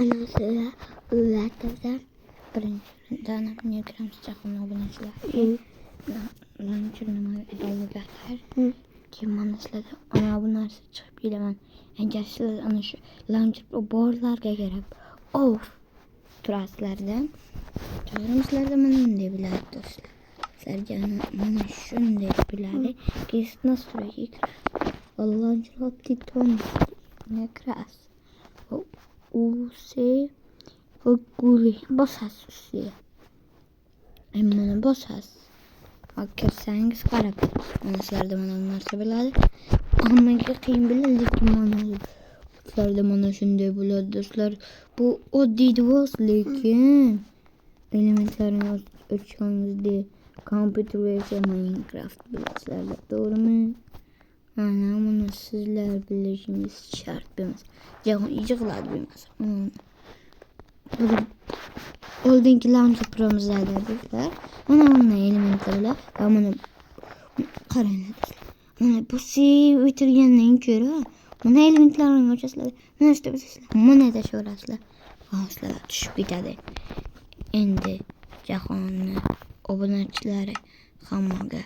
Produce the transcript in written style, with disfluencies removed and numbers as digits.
anası öğretmeden birinci tane niye kiram sıcaklığı obunaçılar. Lançırnama dolu göster. Kim anasıladı. Ona bunlar çıkıp gilemem. Engelsiz ana şu lançır o borlarga gelip. Of. Turaslardan. Çağırmışlar da bana ne bilir dostlar. Sercan'ı bana şunu bilir. Kesin nasıl sürekli kras. Allah'ın cevap titon. Ne kras. O use. O guli. Basas üstüye. Emmana basas. Bakırsanız karab. Anasılar da bana onlarsa bilir. Ama ki kıyım bilirdik bana. Dostlar da bana şunu bilir dostlar. Bu o didvos lekin. Elementlerin ölçüyoruz diye. Computer vs Minecraft bilgisayarlar doğru mu? Ana bunu sizler bilirsiniz şart bilmez. Yıkılar bilmez. Oldinki launcher promuzlar dediler. Ana onunla elementlerle. Ama karayın dediler. Ana bu si bitirgenin körü. Bana elementlerin ölçüsler. Bana işte bilirler. Bana da şurasılar. Ağızlara düşüp giderdi. Endi jahonni obunachilar hammaga